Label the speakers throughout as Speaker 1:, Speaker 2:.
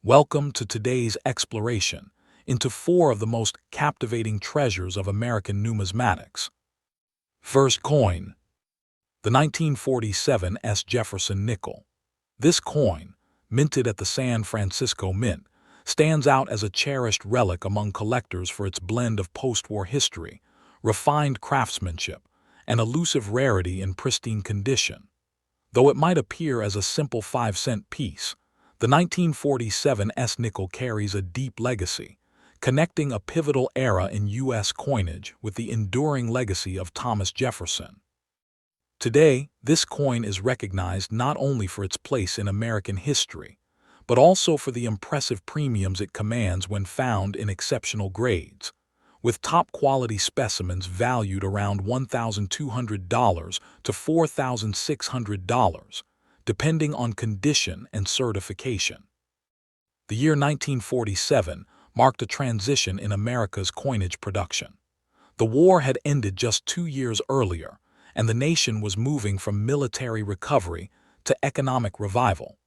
Speaker 1: Welcome to today's exploration into four of the most captivating treasures of American numismatics. First coin, the 1947 Jefferson nickel. This coin, minted at the San Francisco Mint, stands out as a cherished relic among collectors for its blend of post-war history, refined craftsmanship, and elusive rarity in pristine condition. Though it might appear as a simple 5-cent piece, the 1947 nickel carries a deep legacy, connecting a pivotal era in U.S. coinage with the enduring legacy of Thomas Jefferson. Today, this coin is recognized not only for its place in American history, but also for the impressive premiums it commands when found in exceptional grades, with top-quality specimens valued around $1,200 to $4,600, depending on condition and certification. The year 1947 marked a transition in America's coinage production. The war had ended just 2 years earlier, and the nation was moving from military recovery to economic revival.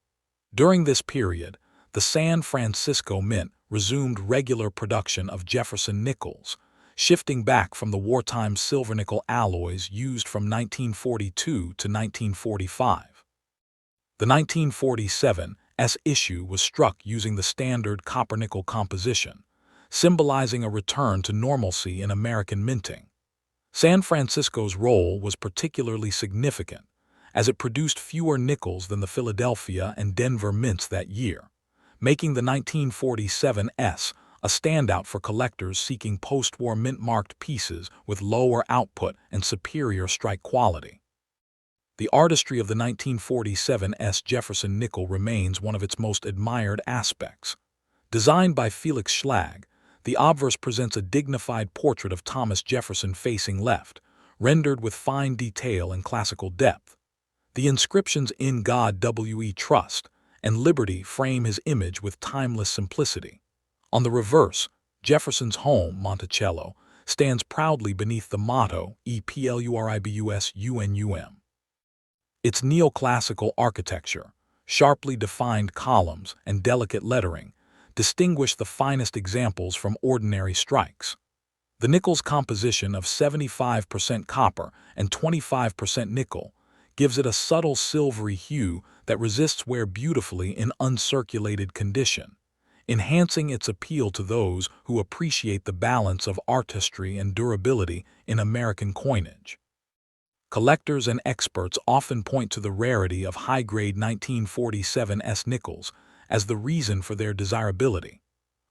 Speaker 1: During this period, the San Francisco Mint resumed regular production of Jefferson Nickels, shifting back from the wartime silver-nickel alloys used from 1942 to 1945. The 1947 issue was struck using the standard copper-nickel composition, symbolizing a return to normalcy in American minting. San Francisco's role was particularly significant, as it produced fewer nickels than the Philadelphia and Denver mints that year, making the 1947 a standout for collectors seeking post-war mint-marked pieces with lower output and superior strike quality. The artistry of the 1947 Jefferson nickel remains one of its most admired aspects. Designed by Felix Schlag, the obverse presents a dignified portrait of Thomas Jefferson facing left, rendered with fine detail and classical depth. The inscriptions "In God We Trust" and "Liberty" frame his image with timeless simplicity. On the reverse, Jefferson's home, Monticello, stands proudly beneath the motto "E Pluribus Unum." Its neoclassical architecture, sharply defined columns, and delicate lettering distinguish the finest examples from ordinary strikes. The nickel's composition of 75% copper and 25% nickel gives it a subtle silvery hue that resists wear beautifully in uncirculated condition, enhancing its appeal to those who appreciate the balance of artistry and durability in American coinage. Collectors and experts often point to the rarity of high-grade 1947 nickels as the reason for their desirability.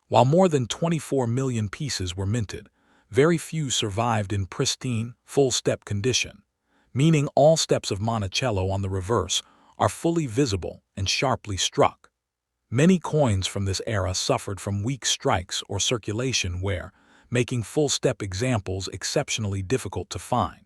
Speaker 1: While more than 24 million pieces were minted, very few survived in pristine, full-step condition, meaning all steps of Monticello on the reverse are fully visible and sharply struck. Many coins from this era suffered from weak strikes or circulation wear, making full-step examples exceptionally difficult to find.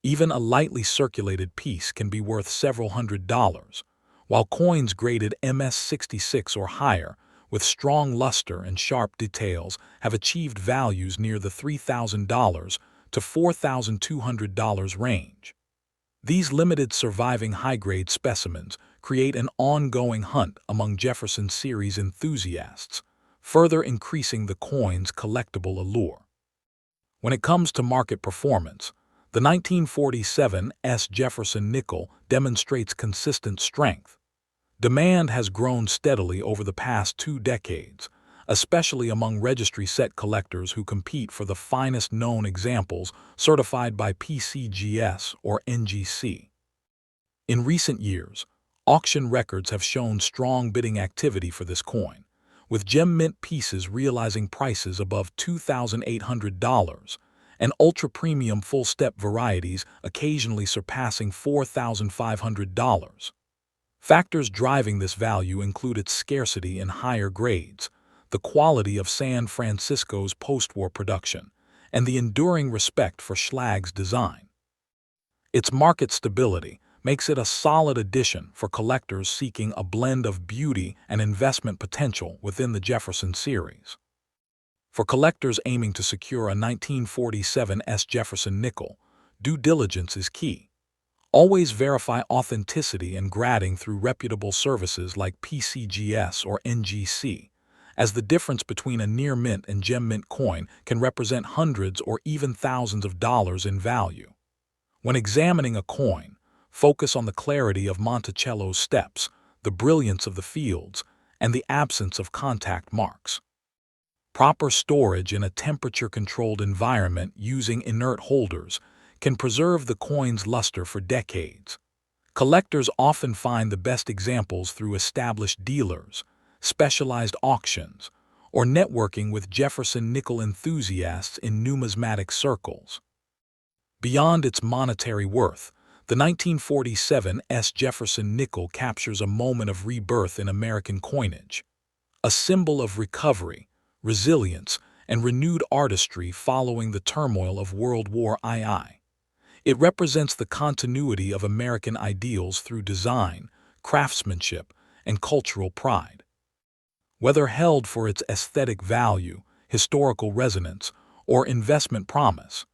Speaker 1: Even a lightly circulated piece can be worth several $100s, while coins graded MS-66 or higher, with strong luster and sharp details, have achieved values near the $3,000 to $4,200 range. These limited surviving high-grade specimens create an ongoing hunt among Jefferson series enthusiasts, further increasing the coin's collectible allure. When it comes to market performance, the 1947 Jefferson nickel demonstrates consistent strength. Demand has grown steadily over the past 2 decades, especially among registry set collectors who compete for the finest known examples certified by PCGS or NGC. In recent years, auction records have shown strong bidding activity for this coin, with gem mint pieces realizing prices above $2,800 and ultra-premium full-step varieties occasionally surpassing $4,500. Factors driving this value include its scarcity in higher grades, the quality of San Francisco's post-war production, and the enduring respect for Schlag's design. Its market stability makes it a solid addition for collectors seeking a blend of beauty and investment potential within the Jefferson series. For collectors aiming to secure a 1947 Jefferson nickel, due diligence is key. Always verify authenticity and grading through reputable services like PCGS or NGC, as the difference between a near mint and gem mint coin can represent hundreds or even thousands of dollars in value. When examining a coin, focus on the clarity of Monticello's steps, the brilliance of the fields, and the absence of contact marks. Proper storage in a temperature-controlled environment using inert holders can preserve the coin's luster for decades. Collectors often find the best examples through established dealers, specialized auctions, or networking with Jefferson Nickel enthusiasts in numismatic circles. Beyond its monetary worth, the 1947 Jefferson Nickel captures a moment of rebirth in American coinage, a symbol of recovery, resilience, and renewed artistry following the turmoil of World War II. It represents the continuity of American ideals through design, craftsmanship, and cultural pride. Whether held for its aesthetic value, historical resonance, or investment promise,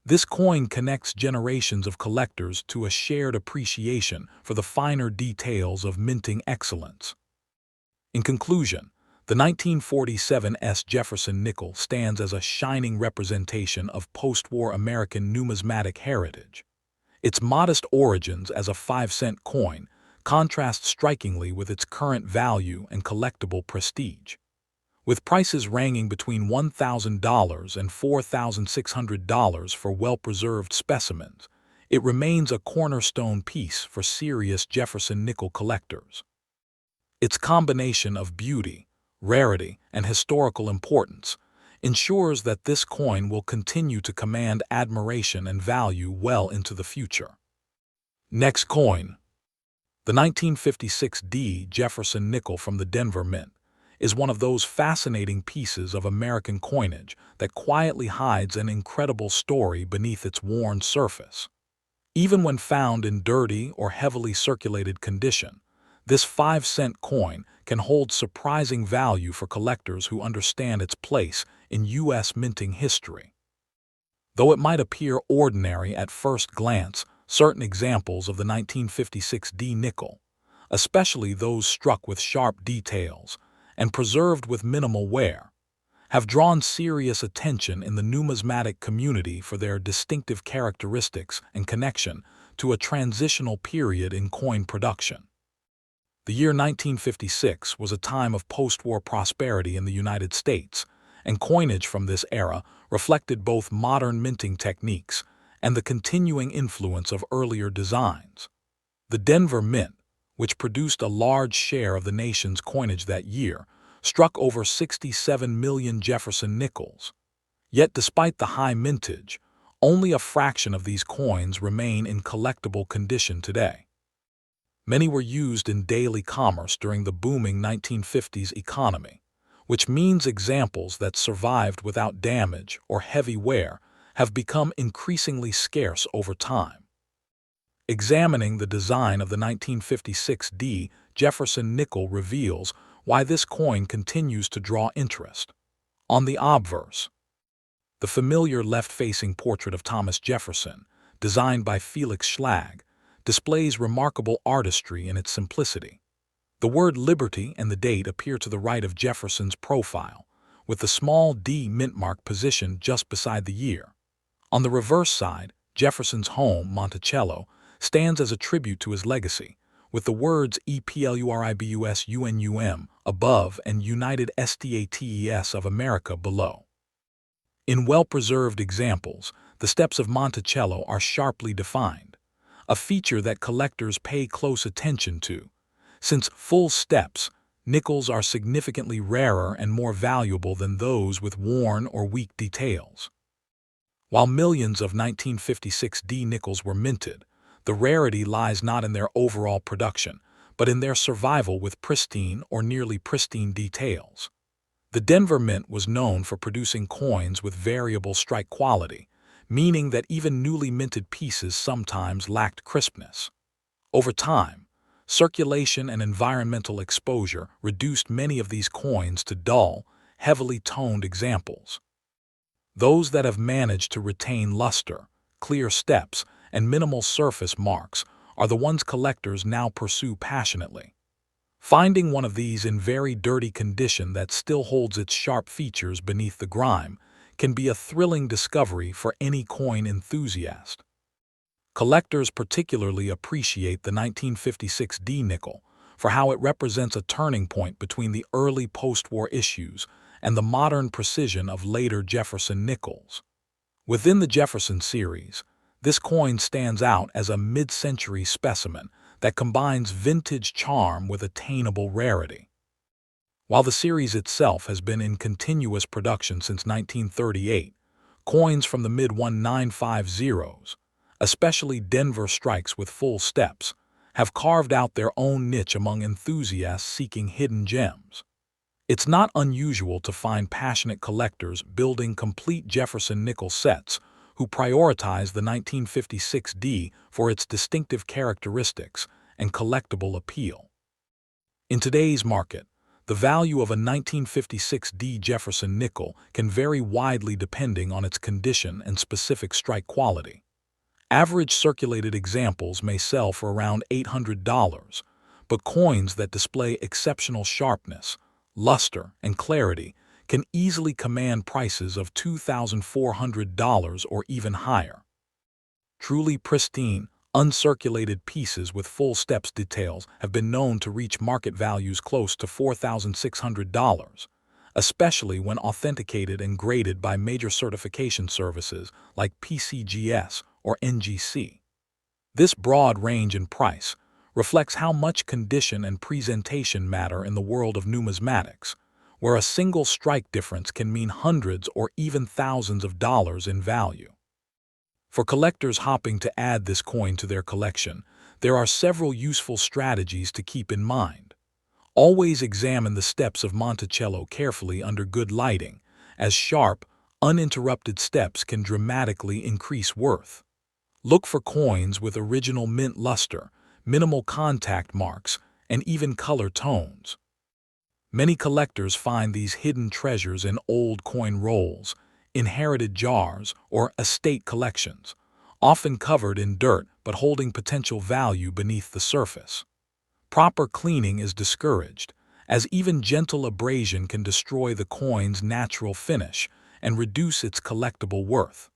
Speaker 1: this coin connects generations of collectors to a shared appreciation for the finer details of minting excellence. In conclusion, the 1947 Jefferson Nickel stands as a shining representation of post-war American numismatic heritage. Its modest origins as a 5-cent coin contrast strikingly with its current value and collectible prestige. With prices ranging between $1,000 and $4,600 for well-preserved specimens, it remains a cornerstone piece for serious Jefferson Nickel collectors. Its combination of beauty, rarity, and historical importance ensures that this coin will continue to command admiration and value well into the future. Next coin. The 1956 Jefferson Nickel from the Denver Mint is one of those fascinating pieces of American coinage that quietly hides an incredible story beneath its worn surface. Even when found in dirty or heavily circulated condition, this 5-cent coin can hold surprising value for collectors who understand its place in U.S. minting history. Though it might appear ordinary at first glance, certain examples of the 1956 nickel, especially those struck with sharp details and preserved with minimal wear, have drawn serious attention in the numismatic community for their distinctive characteristics and connection to a transitional period in coin production. The year 1956 was a time of post-war prosperity in the United States, and coinage from this era reflected both modern minting techniques and the continuing influence of earlier designs. The Denver Mint, which produced a large share of the nation's coinage that year, struck over 67 million Jefferson Nickels. Yet despite the high mintage, only a fraction of these coins remain in collectible condition today. Many were used in daily commerce during the booming 1950s economy, which means examples that survived without damage or heavy wear have become increasingly scarce over time. Examining the design of the 1956 Jefferson Nickel reveals why this coin continues to draw interest. On the obverse, the familiar left-facing portrait of Thomas Jefferson, designed by Felix Schlag, displays remarkable artistry in its simplicity. The word liberty and the date appear to the right of Jefferson's profile, with the small D mint mark positioned just beside the year. On the reverse side, Jefferson's home, Monticello, stands as a tribute to his legacy, with the words EPLURIBUSUNUM above and United States of America below. In well-preserved examples, the steps of Monticello are sharply defined, a feature that collectors pay close attention to, since full steps, nickels are significantly rarer and more valuable than those with worn or weak details. While millions of 1956 nickels were minted, the rarity lies not in their overall production, but in their survival with pristine or nearly pristine details. The Denver Mint was known for producing coins with variable strike quality, meaning that even newly minted pieces sometimes lacked crispness. Over time, circulation and environmental exposure reduced many of these coins to dull, heavily toned examples. Those that have managed to retain luster, clear steps, and minimal surface marks are the ones collectors now pursue passionately. Finding one of these in very dirty condition that still holds its sharp features beneath the grime can be a thrilling discovery for any coin enthusiast. Collectors particularly appreciate the 1956 D nickel for how it represents a turning point between the early post-war issues and the modern precision of later Jefferson Nickels. Within the Jefferson series, this coin stands out as a mid-century specimen that combines vintage charm with attainable rarity. While the series itself has been in continuous production since 1938, coins from the mid-1950s, especially Denver strikes with full steps, have carved out their own niche among enthusiasts seeking hidden gems. It's not unusual to find passionate collectors building complete Jefferson nickel sets who prioritize the 1956 D for its distinctive characteristics and collectible appeal. In today's market, the value of a 1956 D Jefferson nickel can vary widely depending on its condition and specific strike quality. Average circulated examples may sell for around $800, but coins that display exceptional sharpness, luster, and clarity can easily command prices of $2,400 or even higher. Truly pristine, uncirculated pieces with full steps details have been known to reach market values close to $4,600, especially when authenticated and graded by major certification services like PCGS or NGC. This broad range in price reflects how much condition and presentation matter in the world of numismatics, where a single strike difference can mean hundreds or even thousands of dollars in value. For collectors hoping to add this coin to their collection, there are several useful strategies to keep in mind. Always examine the steps of Monticello carefully under good lighting, as sharp, uninterrupted steps can dramatically increase worth. Look for coins with original mint luster, minimal contact marks, and even color tones. Many collectors find these hidden treasures in old coin rolls, inherited jars, or estate collections, often covered in dirt but holding potential value beneath the surface. Proper cleaning is discouraged, as even gentle abrasion can destroy the coin's natural finish and reduce its collectible worth.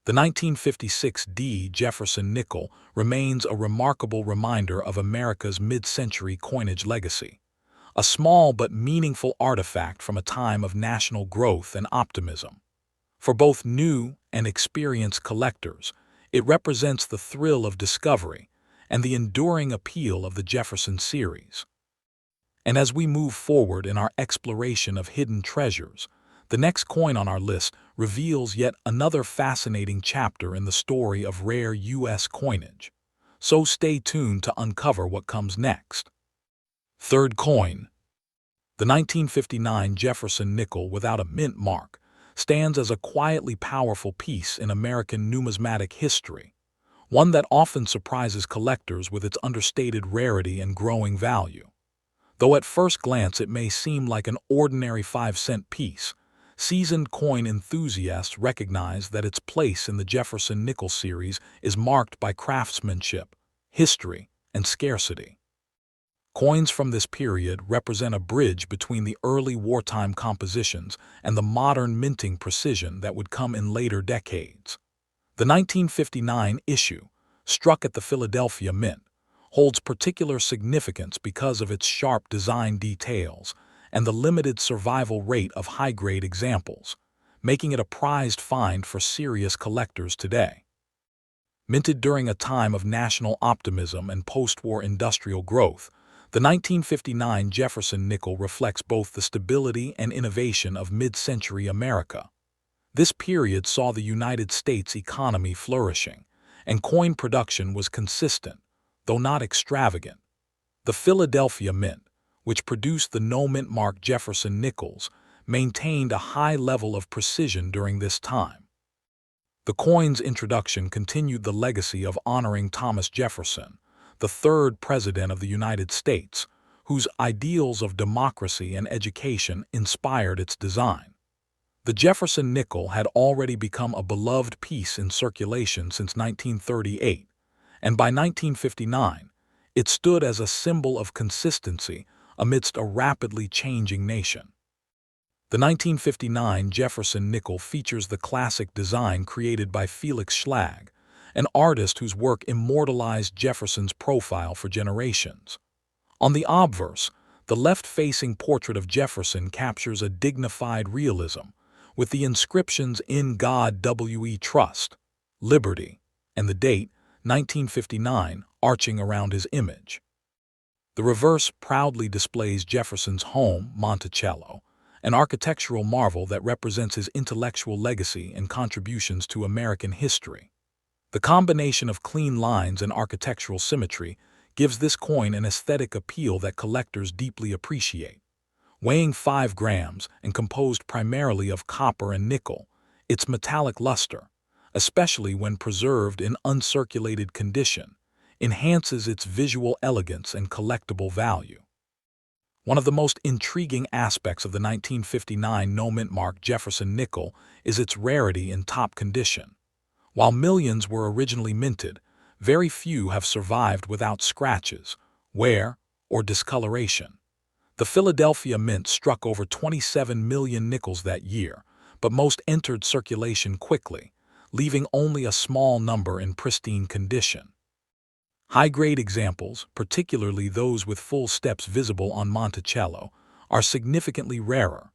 Speaker 1: The 1956 D Jefferson nickel remains a remarkable reminder of America's mid-century coinage legacy, a small but meaningful artifact from a time of national growth and optimism. For both new and experienced collectors, it represents the thrill of discovery and the enduring appeal of the Jefferson series. And as we move forward in our exploration of hidden treasures, the next coin on our list reveals yet another fascinating chapter in the story of rare U.S. coinage. So stay tuned to uncover what comes next. Third coin. The 1959 Jefferson nickel without a mint mark stands as a quietly powerful piece in American numismatic history, one that often surprises collectors with its understated rarity and growing value. Though at first glance it may seem like an ordinary 5-cent piece, seasoned coin enthusiasts recognize that its place in the Jefferson nickel series is marked by craftsmanship, history, and scarcity. Coins from this period represent a bridge between the early wartime compositions and the modern minting precision that would come in later decades. The 1959 issue, struck at the Philadelphia Mint, holds particular significance because of its sharp design details and the limited survival rate of high-grade examples, making it a prized find for serious collectors today. Minted during a time of national optimism and post-war industrial growth, the 1959 Jefferson nickel reflects both the stability and innovation of mid-century America. This period saw the United States economy flourishing, and coin production was consistent, though not extravagant. The Philadelphia Mint, which produced the no-mint mark Jefferson Nickels, maintained a high level of precision during this time. The coin's introduction continued the legacy of honoring Thomas Jefferson, the third President of the United States, whose ideals of democracy and education inspired its design. The Jefferson nickel had already become a beloved piece in circulation since 1938, and by 1959, it stood as a symbol of consistency amidst a rapidly changing nation. The 1959 Jefferson Nickel features the classic design created by Felix Schlag, an artist whose work immortalized Jefferson's profile for generations. On the obverse, the left-facing portrait of Jefferson captures a dignified realism, with the inscriptions "In God We Trust," "Liberty," and the date, 1959, arching around his image. The reverse proudly displays Jefferson's home, Monticello, an architectural marvel that represents his intellectual legacy and contributions to American history. The combination of clean lines and architectural symmetry gives this coin an aesthetic appeal that collectors deeply appreciate. Weighing 5 grams and composed primarily of copper and nickel, its metallic luster, especially when preserved in uncirculated condition, enhances its visual elegance and collectible value. One of the most intriguing aspects of the 1959 no-mint mark Jefferson Nickel is its rarity in top condition. While millions were originally minted, very few have survived without scratches, wear, or discoloration. The Philadelphia Mint struck over 27 million nickels that year, but most entered circulation quickly, leaving only a small number in pristine condition. High-grade examples, particularly those with full steps visible on Monticello, are significantly rarer.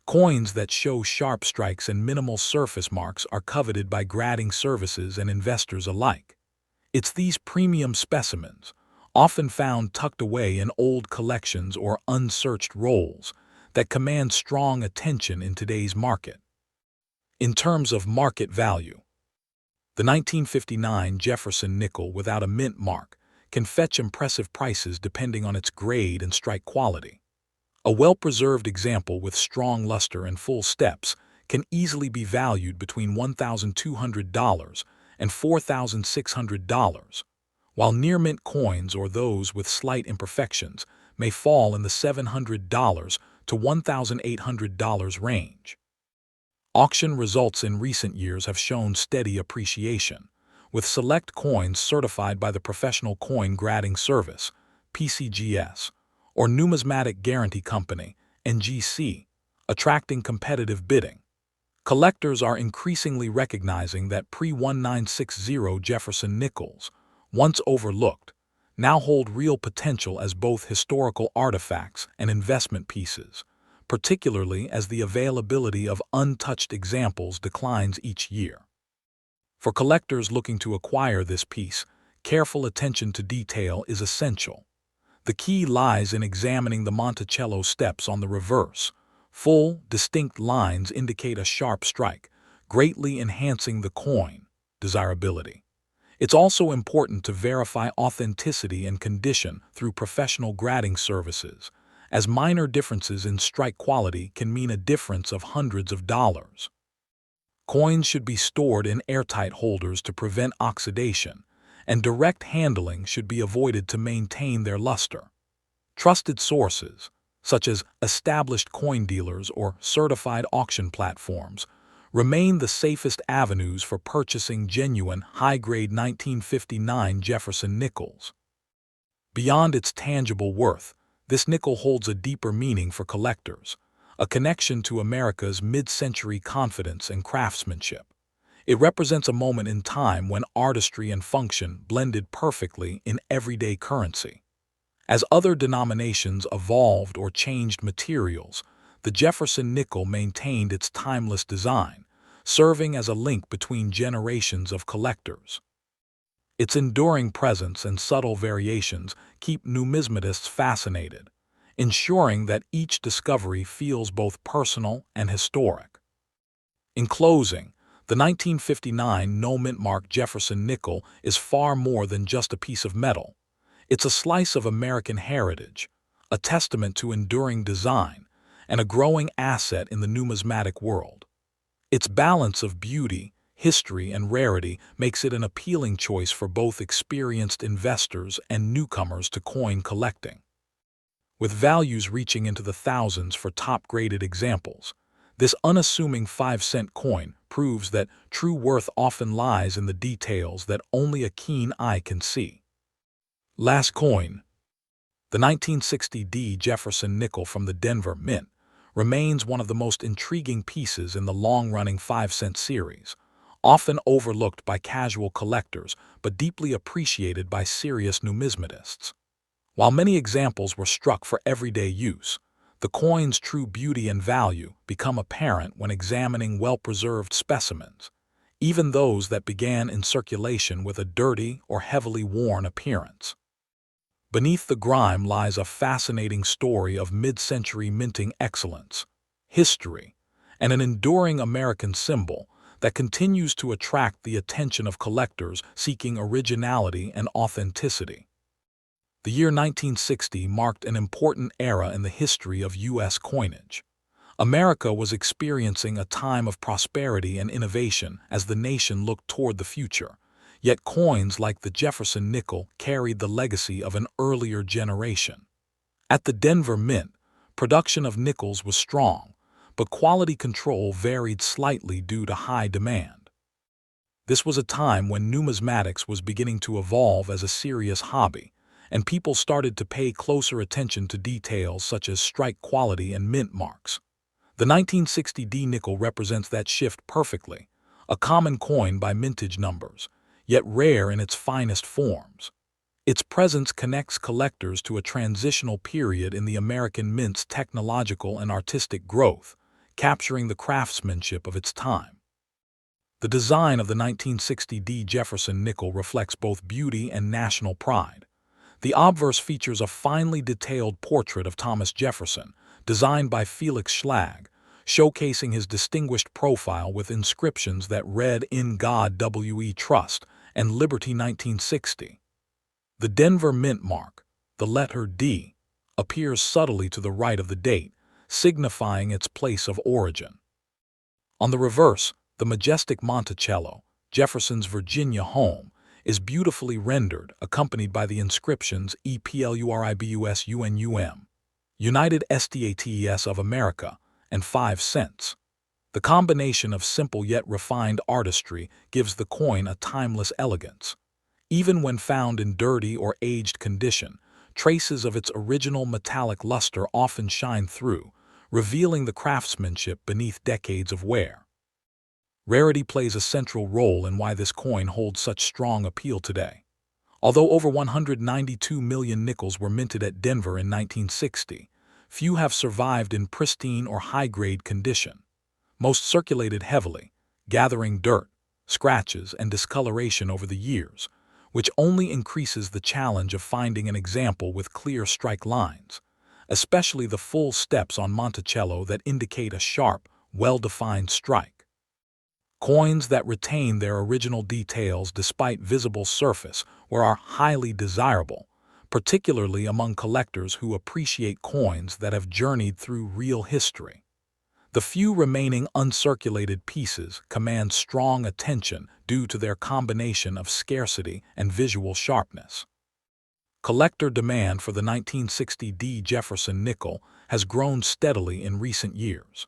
Speaker 1: Coins that show sharp strikes and minimal surface marks are coveted by grading services and investors alike. It's these premium specimens, often found tucked away in old collections or unsearched rolls, that command strong attention in today's market. In terms of market value, the 1959 Jefferson Nickel without a mint mark can fetch impressive prices depending on its grade and strike quality. A well-preserved example with strong luster and full steps can easily be valued between $1,200 and $4,600, while near-mint coins or those with slight imperfections may fall in the $700 to $1,800 range. Auction results in recent years have shown steady appreciation, with select coins certified by the Professional Coin Grading Service, PCGS, or Numismatic Guarantee Company, NGC, attracting competitive bidding. Collectors are increasingly recognizing that pre-1960 Jefferson Nickels, once overlooked, now hold real potential as both historical artifacts and investment pieces, particularly as the availability of untouched examples declines each year. For collectors looking to acquire this piece, careful attention to detail is essential. The key lies in examining the Monticello steps on the reverse. Full, distinct lines indicate a sharp strike, greatly enhancing the coin desirability. It's also important to verify authenticity and condition through professional grading services, as minor differences in strike quality can mean a difference of hundreds of dollars. Coins should be stored in airtight holders to prevent oxidation, and direct handling should be avoided to maintain their luster. Trusted sources, such as established coin dealers or certified auction platforms, remain the safest avenues for purchasing genuine, high-grade 1959 Jefferson Nickels. Beyond its tangible worth, this nickel holds a deeper meaning for collectors, a connection to America's mid-century confidence and craftsmanship. It represents a moment in time when artistry and function blended perfectly in everyday currency. As other denominations evolved or changed materials, the Jefferson Nickel maintained its timeless design, serving as a link between generations of collectors. Its enduring presence and subtle variations keep numismatists fascinated, ensuring that each discovery feels both personal and historic. In closing, the 1959 no-mint mark Jefferson Nickel is far more than just a piece of metal. It's a slice of American heritage, a testament to enduring design, and a growing asset in the numismatic world. Its balance of beauty, history, and rarity makes it an appealing choice for both experienced investors and newcomers to coin collecting. With values reaching into the thousands for top-graded examples, This unassuming 5-cent coin proves that true worth often lies in the details that only a keen eye can see. Last coin. The 1960 D Jefferson nickel from the Denver Mint remains one of the most intriguing pieces in the long-running 5-cent series, often overlooked by casual collectors but deeply appreciated by serious numismatists. While many examples were struck for everyday use, the coin's true beauty and value become apparent when examining well-preserved specimens, even those that began in circulation with a dirty or heavily worn appearance. Beneath the grime lies a fascinating story of mid-century minting excellence, history, and an enduring American symbol that continues to attract the attention of collectors seeking originality and authenticity. The year 1960 marked an important era in the history of U.S. coinage. America was experiencing a time of prosperity and innovation as the nation looked toward the future. Yet coins like the Jefferson nickel carried the legacy of an earlier generation. At the Denver Mint, production of nickels was strong, but quality control varied slightly due to high demand. This was a time when numismatics was beginning to evolve as a serious hobby, and people started to pay closer attention to details such as strike quality and mint marks. The 1960 D nickel represents that shift perfectly, a common coin by mintage numbers, yet rare in its finest forms. Its presence connects collectors to a transitional period in the American mint's technological and artistic growth, capturing the craftsmanship of its time. The design of the 1960 D Jefferson nickel reflects both beauty and national pride. The obverse features a finely detailed portrait of Thomas Jefferson, designed by Felix Schlag, showcasing his distinguished profile with inscriptions that read "In God We Trust" and "Liberty 1960." The Denver Mint mark, the letter D, appears subtly to the right of the date, signifying its place of origin. On the reverse, the majestic Monticello, Jefferson's Virginia home, is beautifully rendered, accompanied by the inscriptions EPLURIBUSUNUM, United States of America, and 5 cents. The combination of simple yet refined artistry gives the coin a timeless elegance. Even when found in dirty or aged condition, traces of its original metallic luster often shine through, revealing the craftsmanship beneath decades of wear. Rarity plays a central role in why this coin holds such strong appeal today. Although over 192 million nickels were minted at Denver in 1960, few have survived in pristine or high-grade condition. Most circulated heavily, gathering dirt, scratches, and discoloration over the years, which only increases the challenge of finding an example with clear strike lines, especially the full steps on Monticello that indicate a sharp, well-defined strike. Coins that retain their original details despite visible surface wear are highly desirable, particularly among collectors who appreciate coins that have journeyed through real history. The few remaining uncirculated pieces command strong attention due to their combination of scarcity and visual sharpness. Collector demand for the 1960 D Jefferson nickel has grown steadily in recent years.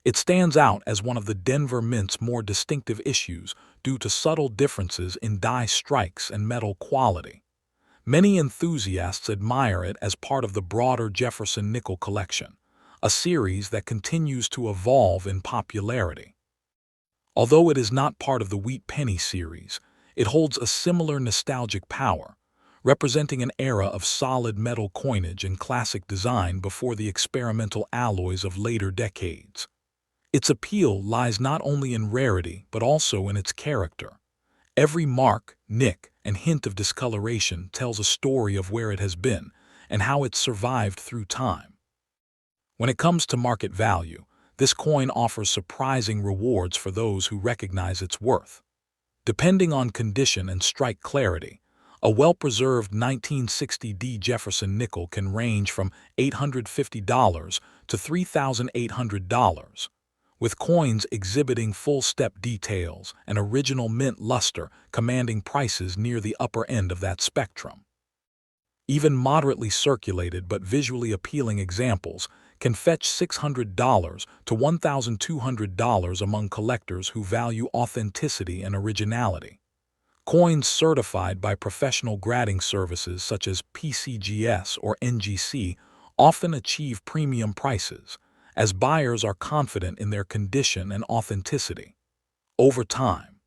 Speaker 1: It stands out as one of the Denver Mint's more distinctive issues due to subtle differences in die strikes and metal quality. Many enthusiasts admire it as part of the broader Jefferson nickel collection, a series that continues to evolve in popularity. Although it is not part of the Wheat Penny series, it holds a similar nostalgic power, representing an era of solid metal coinage and classic design before the experimental alloys of later decades. Its appeal lies not only in rarity but also in its character. Every mark, nick, and hint of discoloration tells a story of where it has been and how it's survived through time. When it comes to market value, this coin offers surprising rewards for those who recognize its worth. Depending on condition and strike clarity, a well-preserved 1960 D Jefferson nickel can range from $850 to $3,800. With coins exhibiting full-step details and original mint luster commanding prices near the upper end of that spectrum. Even moderately circulated but visually appealing examples can fetch $600 to $1,200 among collectors who value authenticity and originality. Coins certified by professional grading services such as PCGS or NGC often achieve premium prices, as buyers are confident in their condition and authenticity. Over time,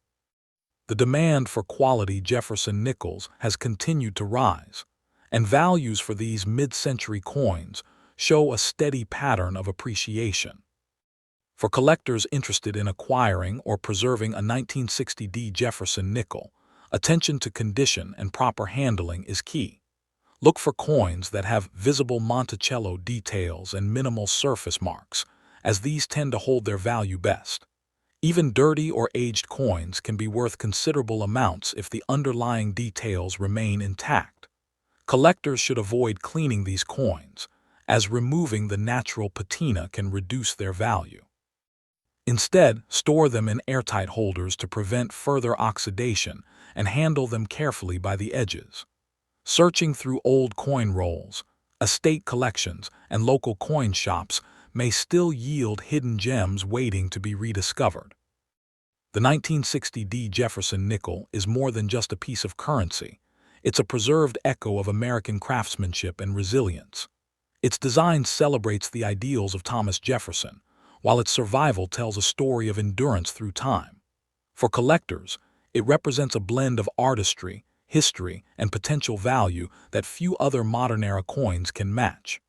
Speaker 1: the demand for quality Jefferson Nickels has continued to rise, and values for these mid-century coins show a steady pattern of appreciation. For collectors interested in acquiring or preserving a 1960 Jefferson nickel, attention to condition and proper handling is key. Look for coins that have visible Monticello details and minimal surface marks, as these tend to hold their value best. Even dirty or aged coins can be worth considerable amounts if the underlying details remain intact. Collectors should avoid cleaning these coins, as removing the natural patina can reduce their value. Instead, store them in airtight holders to prevent further oxidation and handle them carefully by the edges. Searching through old coin rolls, estate collections, and local coin shops may still yield hidden gems waiting to be rediscovered. The 1960 Jefferson nickel is more than just a piece of currency. It's a preserved echo of American craftsmanship and resilience. Its design celebrates the ideals of Thomas Jefferson, while its survival tells a story of endurance through time. For collectors, it represents a blend of artistry, history, and potential value that few other modern-era coins can match.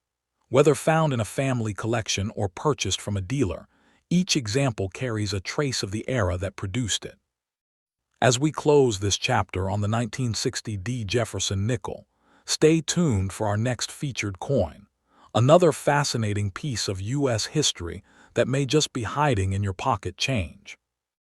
Speaker 1: Whether found in a family collection or purchased from a dealer, each example carries a trace of the era that produced it. As we close this chapter on the 1960 Jefferson nickel, stay tuned for our next featured coin, another fascinating piece of U.S. history that may just be hiding in your pocket change.